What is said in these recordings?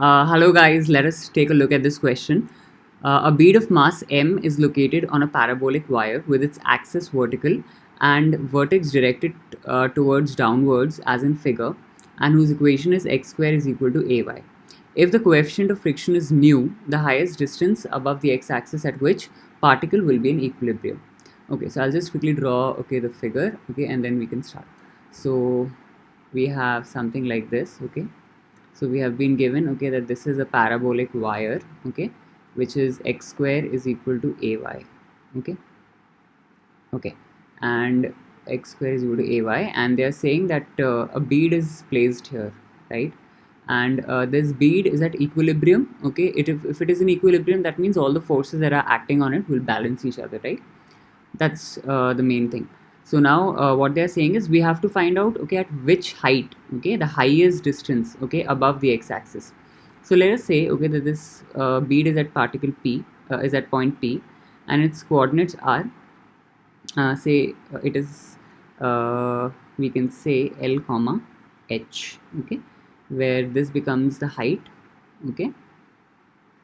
Hello guys, let us take a look at this question. A bead of mass m is located on a parabolic wire with its axis vertical and vertex directed towards downwards as in figure, and whose equation is x square is equal to ay. If the coefficient of friction is nu, the highest distance above the x-axis at which particle will be in equilibrium. Okay, so I'll just quickly draw the figure, and then we can start. So we have something like this, so we have been given that this is a parabolic wire, which is x square is equal to ay, okay okay and x square is equal to ay, and they are saying that a bead is placed here, right? And this bead is at equilibrium. If it is in equilibrium, that means all the forces that are acting on it will balance each other, right? That's the main thing. So now what they're saying is we have to find out at which height, the highest distance above the x-axis. So let us say that this bead is at particle p, is at point p, and its coordinates are say it is we can say l comma h, where this becomes the height,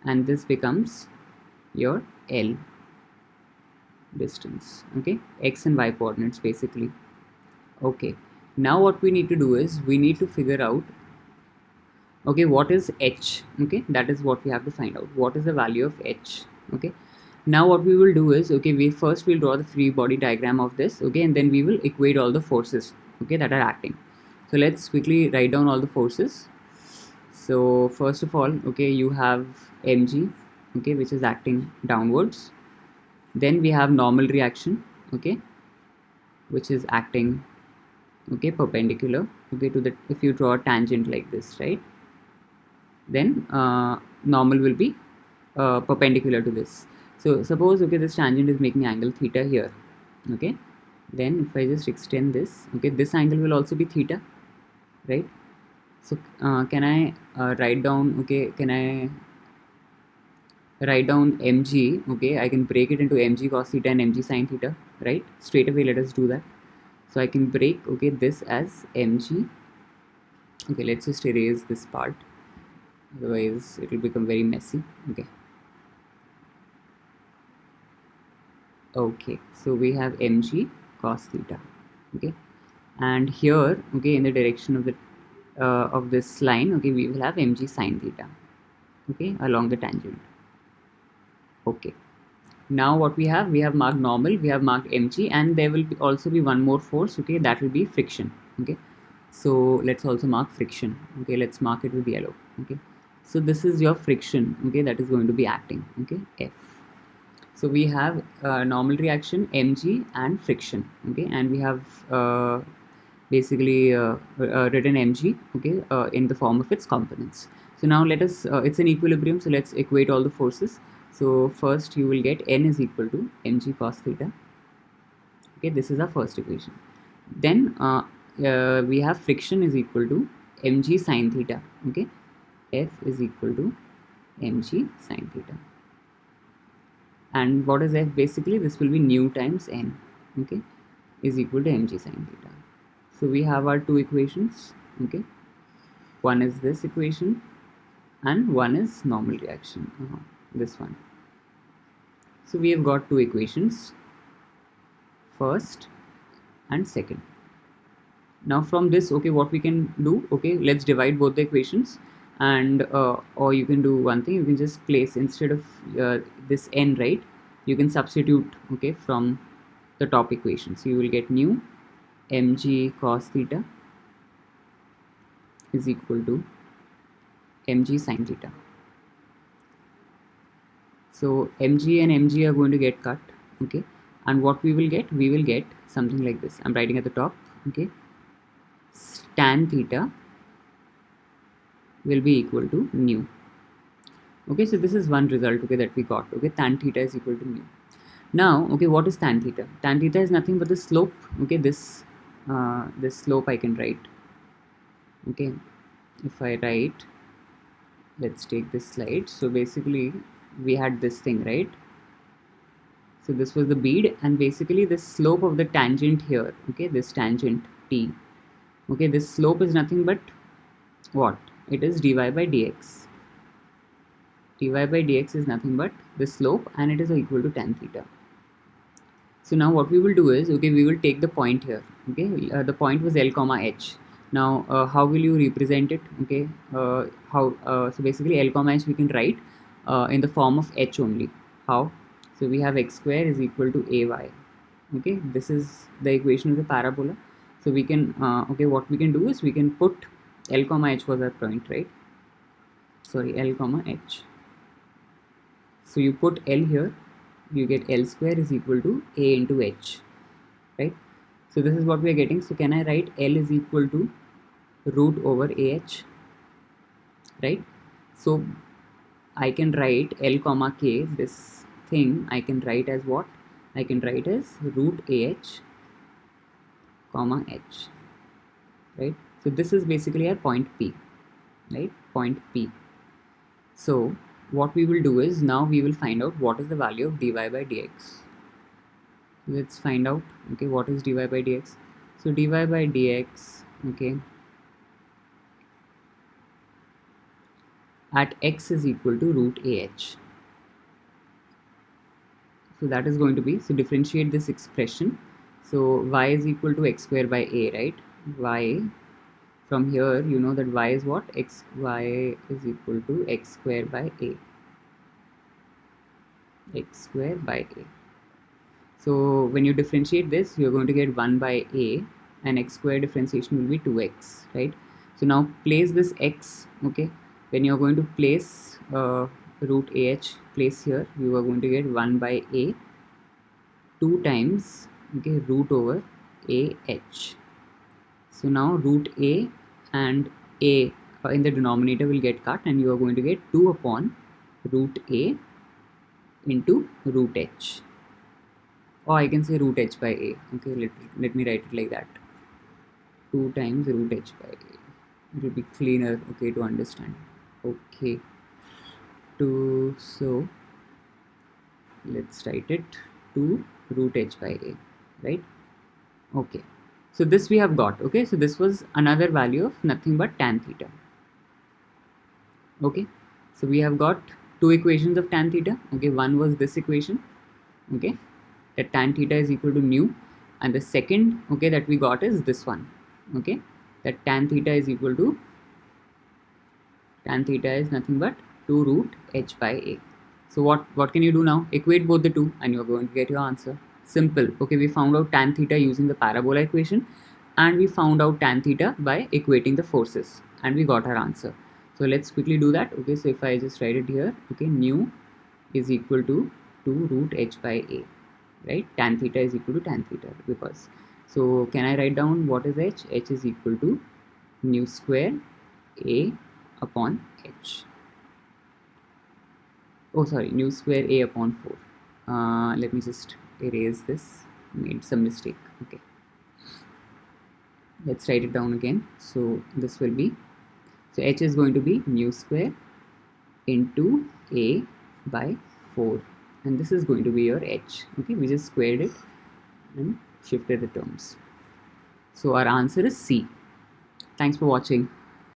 and this becomes your l distance, x and y coordinates basically. Now what we need to do is we need to figure out what is h. That is what we have to find out, what is the value of h. Now what we will do is we first will draw the free body diagram of this, and then we will equate all the forces that are acting. So let's quickly write down all the forces. So first of all, you have mg, which is acting downwards. Then we have normal reaction, which is acting perpendicular to the, if you draw a tangent like this, right, then normal will be perpendicular to this. So suppose this tangent is making angle theta here, then if I just extend this, this angle will also be theta, right? So can I write down mg? I can break it into mg cos theta and mg sin theta, right? Straight away let us do that. So I can break this as mg. Let's just erase this part, otherwise it will become very messy. So we have mg cos theta, and here in the direction of the of this line, we will have mg sin theta, along the tangent. Now what we have marked normal, we have marked mg, and there will also be one more force, that will be friction. So let's also mark friction. Let's mark it with yellow. So this is your friction, that is going to be acting, F. So we have normal reaction, mg, and friction, and we have basically written mg in the form of its components. So now let us it's an equilibrium, so let's equate all the forces. So first you will get n is equal to mg cos theta. This is our first equation. Then we have friction is equal to mg sin theta. F is equal to mg sin theta. And what is F? Basically this will be nu times n, is equal to mg sin theta. So we have our two equations. One is this equation and one is normal reaction, this one. So we have got two equations, first and second. Now from this, what we can do, let's divide both the equations, and or you can do one thing, you can just place, instead of this n, right, you can substitute from the top equation. So you will get nu mg cos theta is equal to mg sin theta. So mg and mg are going to get cut, and what we will get something like this. I'm writing at the top, tan theta will be equal to nu. So this is one result that we got. Tan theta is equal to nu. Now what is tan theta? Tan theta is nothing but the slope. This slope I can write. If I write, let's take this slide. So basically we had this thing, right? So this was the bead, and basically the slope of the tangent here, this tangent t, this slope is nothing but what? It is dy by dx. dy by dx is nothing but the slope, and it is equal to tan theta. So now what we will do is, okay, we will take the point here. Okay, the point was L comma H. Now how will you represent it? Okay, so basically L comma H we can write in the form of H only. How? So we have x square is equal to ay. Okay, this is the equation of the parabola. So we can okay, what we can do is we can put L comma H was our point, right? Sorry, L comma H. So you put L here, you get L square is equal to a into h, right? So this is what we are getting. So can I write L is equal to root over ah, right? So I can write L comma k, this thing I can write as what? I can write as root ah comma h, right? So this is basically our point P, right? Point P. So what we will do is, now we will find out what is the value of dy by dx. Let's find out, okay, what is dy by dx. So dy by dx, okay, at x is equal to root ah. So that is going to be, so differentiate this expression. So y is equal to x square by a, right? Y, from here you know that y is what? Y is equal to x square by a. X square by a. So when you differentiate this, you're going to get 1 by a, and x square differentiation will be 2x, right? So now place this x, okay, when you're going to place root ah, place here, you are going to get 1 by a 2 times, okay, root over ah. So now root a and a in the denominator will get cut, and you are going to get 2 upon root a into root h. Or I can say root h by a. Okay, let me write it like that. 2 times root h by a. It will be cleaner, okay, to understand. Okay. So let's write it 2 root h by a, right? Okay. So this we have got. Okay, so this was another value of nothing but tan theta. Okay. So we have got two equations of tan theta. Okay, one was this equation. Okay, that tan theta is equal to nu, and the second, okay, that we got is this one. Okay, that tan theta is equal to, tan theta is nothing but 2 root h by a. So what can you do now? Equate both the two and you're going to get your answer. Simple. Okay, we found out tan theta using the parabola equation, and we found out tan theta by equating the forces, and we got our answer. So let's quickly do that. Okay, so if I just write it here, okay, nu is equal to 2 root h by a, right? Tan theta is equal to tan theta, because, so can I write down what is h? H is equal to nu square a upon h. Oh sorry, nu square a upon 4. Let me just erase this, made some mistake. Okay, let's write it down again. So this will be, so h is going to be nu square into a by 4, and this is going to be your h. Okay, we just squared it and shifted the terms. So our answer is C. Thanks for watching.